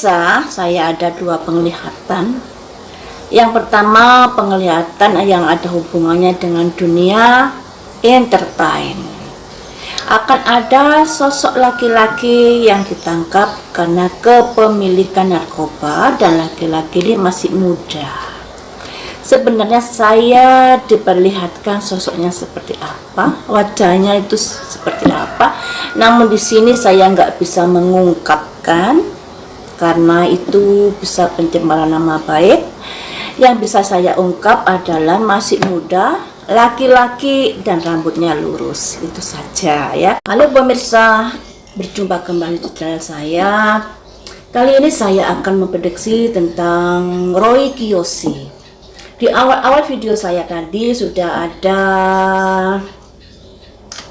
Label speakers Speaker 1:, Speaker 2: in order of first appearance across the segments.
Speaker 1: pemirsa, saya ada dua penglihatan. Yang pertama, penglihatan yang ada hubungannya dengan dunia entertain. Akan ada sosok laki-laki yang ditangkap karena kepemilikan narkoba, dan laki-laki ini masih muda. Sebenarnya saya diperlihatkan sosoknya seperti apa, wajahnya itu seperti apa, namun di sini saya nggak bisa mengungkapkan karena itu bisa pencemaran nama baik. Yang bisa saya ungkap adalah masih muda, laki-laki, dan rambutnya lurus. Itu saja ya. Halo pemirsa, berjumpa kembali di channel saya. Kali ini saya akan memprediksi tentang Roy Kiyoshi. Di awal-awal video saya tadi sudah ada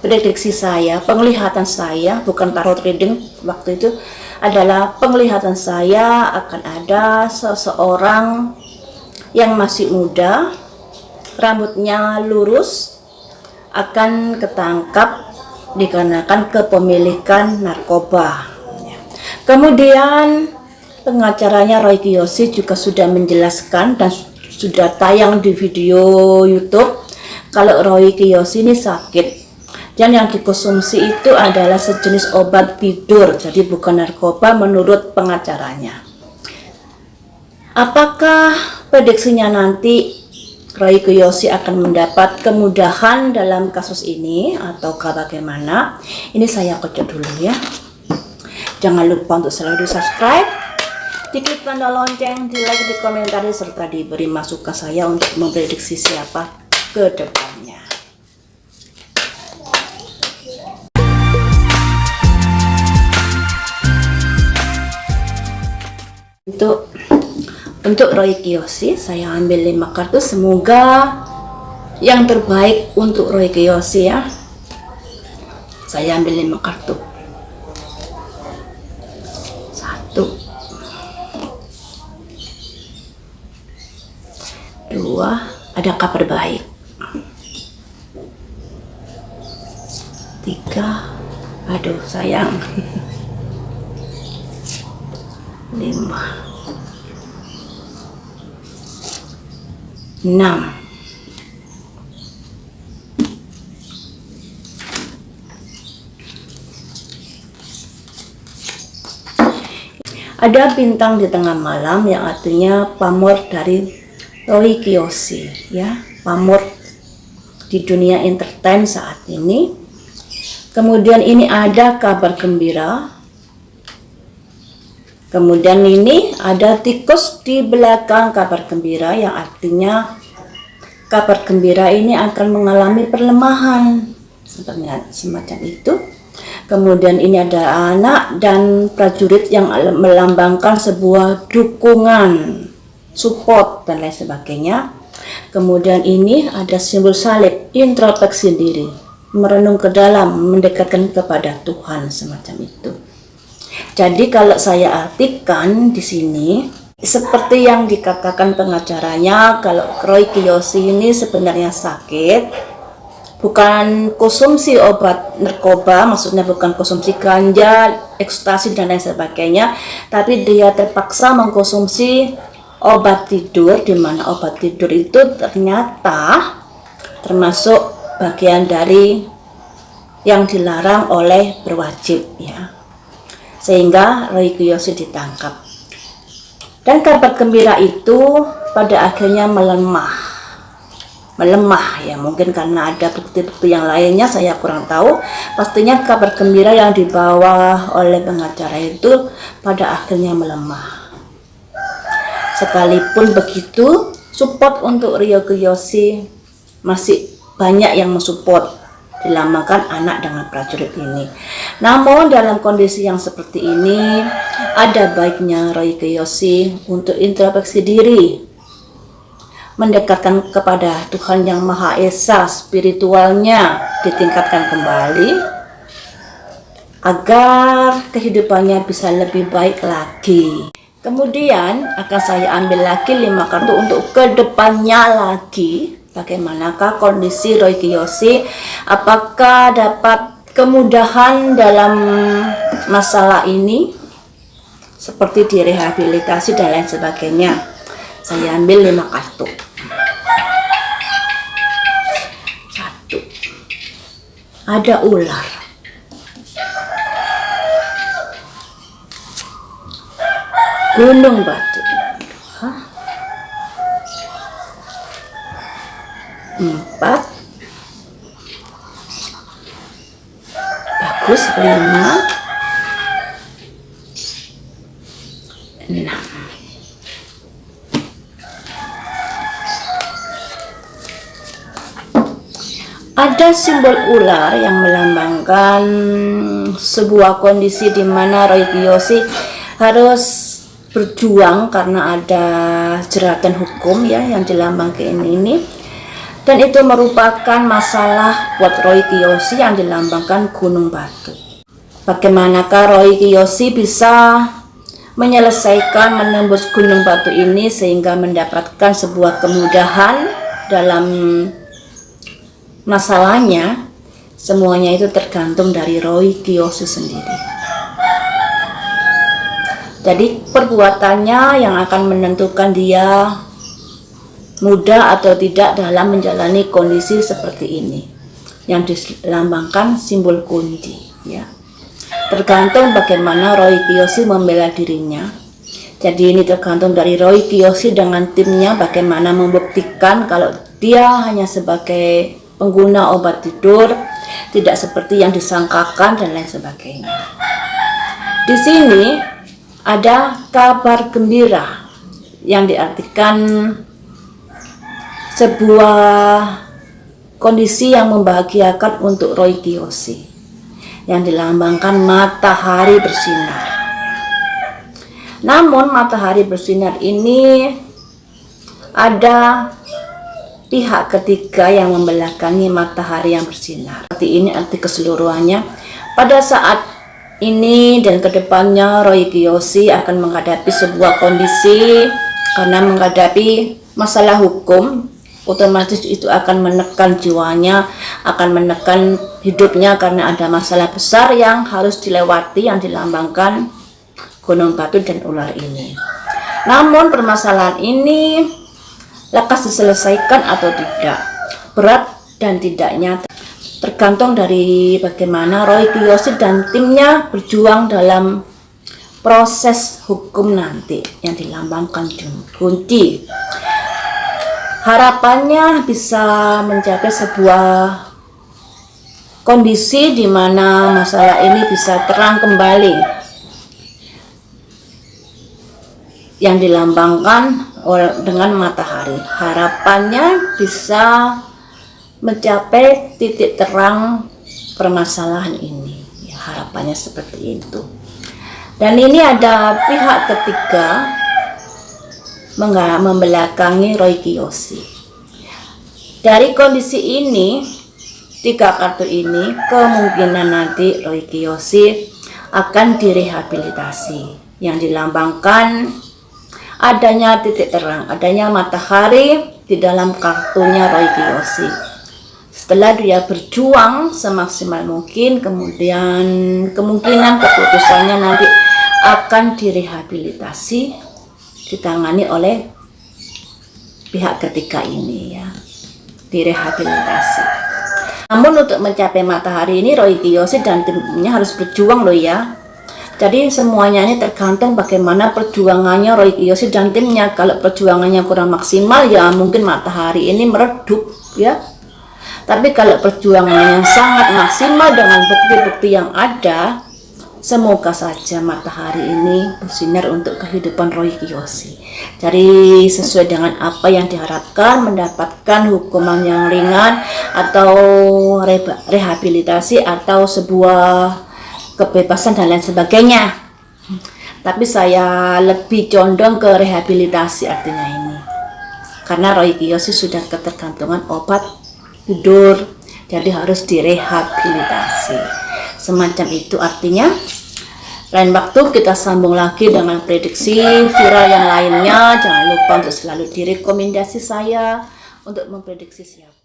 Speaker 1: prediksi saya, penglihatan saya, bukan tarot reading waktu itu, adalah penglihatan saya akan ada seseorang yang masih muda, rambutnya lurus, akan ketangkap dikarenakan kepemilikan narkoba. Kemudian pengacaranya Roy Kiyoshi juga sudah menjelaskan dan sudah tayang di video YouTube kalau Roy Kiyoshi ini sakit, dan yang dikonsumsi itu adalah sejenis obat tidur, jadi bukan narkoba menurut pengacaranya. Apakah prediksinya nanti Roy Kiyoshi akan mendapat kemudahan dalam kasus ini ataukah bagaimana? Ini saya kocok dulu ya. Jangan lupa untuk selalu di subscribe, diklik tanda lonceng, di like, di komentari, serta diberi masukan saya untuk memprediksi siapa ke depannya. Untuk Roy Kiyoshi saya ambil 5 kartu, semoga yang terbaik untuk Roy Kiyoshi ya. Saya ambil 5 kartu. 1, 2, ada kabar baik. 3, aduh sayang. 5, 6, ada bintang di tengah malam yang artinya pamor dari Roy Kiyoshi ya, pamor di dunia entertain saat ini. Kemudian ini ada kabar gembira. Kemudian ini ada tikus di belakang kabar gembira yang artinya kabar gembira ini akan mengalami perlemahan, sebenarnya semacam itu. Kemudian ini ada anak dan prajurit yang melambangkan sebuah dukungan, support, dan lain sebagainya. Kemudian ini ada simbol salib, introspeksi diri, merenung ke dalam, mendekatkan kepada Tuhan, semacam itu. Jadi kalau saya artikan di sini seperti yang dikatakan pengacaranya, kalau Roy Kiyoshi ini sebenarnya sakit, bukan konsumsi obat narkoba, maksudnya bukan konsumsi ganja, ekstasi, dan lain sebagainya, tapi dia terpaksa mengkonsumsi obat tidur, di mana obat tidur itu ternyata termasuk bagian dari yang dilarang oleh berwajib ya, sehingga Roy Kiyoshi ditangkap. Dan kabar gembira itu pada akhirnya melemah ya, mungkin karena ada bukti-bukti yang lainnya, saya kurang tahu. Pastinya kabar gembira yang dibawa oleh pengacara itu pada akhirnya melemah. Sekalipun begitu, support untuk Roy Kiyoshi masih banyak yang mensupport, dilambangkan anak dengan prajurit ini. Namun dalam kondisi yang seperti ini, ada baiknya Roy Kiyoshi untuk introspeksi diri, mendekatkan kepada Tuhan Yang Maha Esa, spiritualnya ditingkatkan kembali agar kehidupannya bisa lebih baik lagi. Kemudian akan saya ambil lagi 5 kartu untuk kedepannya lagi. Bagaimanakah kondisi Roy Kiyoshi? Apakah dapat kemudahan dalam masalah ini? seperti direhabilitasi dan lain sebagainya. Saya ambil 5 kartu. 1. Ada ular. 2. Gunung batu. 4. Bagus. 5. 6. Ada simbol ular yang melambangkan sebuah kondisi di mana Roy Kiyoshi harus berjuang karena ada jeratan hukum ya yang dilambangkan ini. Dan itu merupakan masalah buat Roy Kiyoshi yang dilambangkan gunung batu. Bagaimanakah Roy Kiyoshi bisa menyelesaikan menembus gunung batu ini sehingga mendapatkan sebuah kemudahan dalam masalahnya? Semuanya itu tergantung dari Roy Kiyoshi sendiri. Jadi perbuatannya yang akan menentukan dia mudah atau tidak dalam menjalani kondisi seperti ini yang dilambangkan simbol kunci ya. Tergantung bagaimana Roy Kiyoshi membela dirinya. Jadi ini tergantung dari Roy Kiyoshi dengan timnya bagaimana membuktikan kalau dia hanya sebagai pengguna obat tidur, tidak seperti yang disangkakan dan lain sebagainya. Di sini ada kabar gembira yang diartikan sebuah kondisi yang membahagiakan untuk Roy Kiyoshi yang dilambangkan matahari bersinar. Namun matahari bersinar ini ada pihak ketiga yang membelakangi matahari yang bersinar. Seperti ini arti keseluruhannya. Pada saat ini dan kedepannya Roy Kiyoshi akan menghadapi sebuah kondisi karena menghadapi masalah hukum, otomatis itu akan menekan jiwanya, akan menekan hidupnya karena ada masalah besar yang harus dilewati yang dilambangkan gunung batu dan ular ini. Namun permasalahan ini lekas diselesaikan atau tidak, berat dan tidaknya tergantung dari bagaimana Roy Kiyoshi dan timnya berjuang dalam proses hukum nanti yang dilambangkan kunci. Harapannya bisa mencapai sebuah kondisi di mana masalah ini bisa terang kembali yang dilambangkan dengan matahari. Harapannya bisa mencapai titik terang permasalahan ini ya, harapannya seperti itu. Dan ini ada pihak ketiga membelakangi Roy Kiyoshi. Dari kondisi ini, 3 kartu ini, kemungkinan nanti Roy Kiyoshi akan direhabilitasi yang dilambangkan adanya titik terang, adanya matahari di dalam kartunya Roy Kiyoshi. Setelah dia berjuang semaksimal mungkin, kemudian kemungkinan keputusannya nanti akan direhabilitasi, ditangani oleh pihak ketiga ini ya, direhabilitasi. Namun untuk mencapai matahari ini Roy Kiyoshi dan timnya harus berjuang loh ya. Jadi semuanya ini tergantung bagaimana perjuangannya Roy Kiyoshi dan timnya. Kalau perjuangannya kurang maksimal ya mungkin matahari ini meredup ya. Tapi kalau perjuangannya sangat maksimal dengan bukti-bukti yang ada, semoga saja matahari ini bersinar untuk kehidupan Roy Kiyoshi. Jadi sesuai dengan apa yang diharapkan, mendapatkan hukuman yang ringan atau rehabilitasi atau sebuah kebebasan dan lain sebagainya. Tapi saya lebih condong ke rehabilitasi artinya ini. Karena Roy Kiyoshi sudah ketergantungan obat tidur, jadi harus direhabilitasi. Semacam itu artinya. Lain waktu kita sambung lagi dengan prediksi viral yang lainnya. Jangan lupa untuk selalu direkomendasi saya untuk memprediksi siapa.